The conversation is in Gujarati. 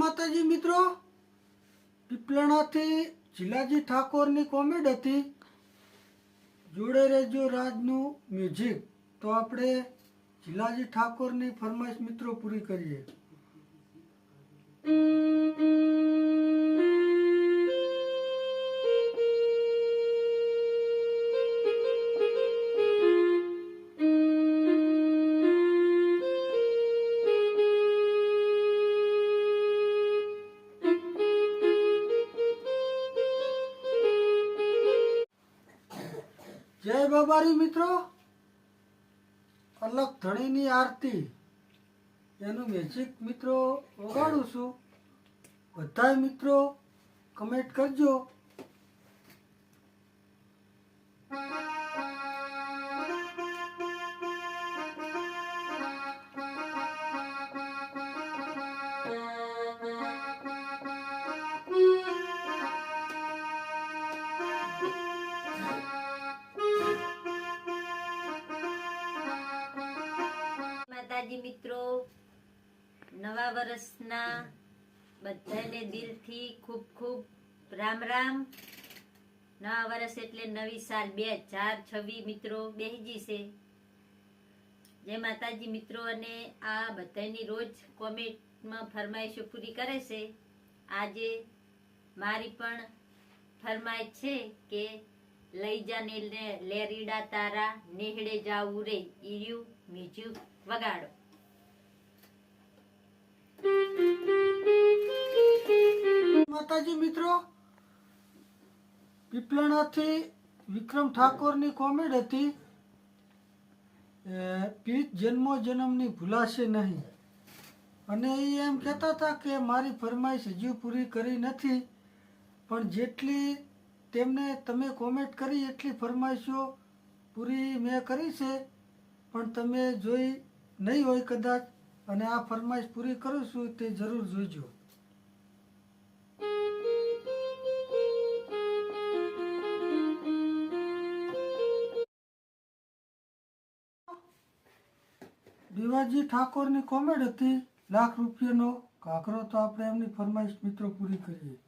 માતાજી મિત્રો, પીપલણાથી જીલાજી ઠાકોરની કોમેડ હતી. જોડે રહેજો રાજનું મ્યુઝિક. તો આપણે જીલાજી ઠાકોરની ફરમાઈશ મિત્રો પૂરી કરીએ. જય બાબારી મિત્રો, અલગ ધણીની આરતી એનું મ્યુઝિક મિત્રો વગાડું છું. બધાય મિત્રો કમેન્ટ કરજો. માતાજી મિત્રો, નવા વર્ષના બધાને દિલથી ખૂબ ખૂબ રામ રામ. નવા વર્ષ એટલે નવી સાલ 2026 મિત્રો બેહી છે. જય માતાજી મિત્રો. અને આ બધાની રોજ કોમેન્ટમાં ફરમાઈશો પૂરી કરે છે. આજે મારી પણ ફરમાઈશ છે કે લઈ જાને લેરીડા તારા નેહડે જાવું રે, ઈર્યું મ્યુઝિક વગાડો. માતાજી મિત્રો, પીપલણાથી વિક્રમ ઠાકોરની કોમેડ હતી. પીત જન્મો જન્મની ભૂલાશે નહીં. અને એ એમ કહેતા હતા કે મારી ફરમાઈશ હજુ પૂરી કરી નથી, પણ જેટલી તેમને તમે કોમેન્ટ કરી એટલી ફરમાઈશો પૂરી મેં કરી છે. પણ તમે જોઈ નહીં હોય કદાચ, અને આ ફરમાઈશ પૂરી કરું છું તે જરૂર જોઈજો. દેવાજી ઠાકોરની કોમેડ હતી. લાખ રૂપિયાનો કાકરો. તો આપણે એમની ફરમાઈશ મિત્રો પૂરી કરીએ.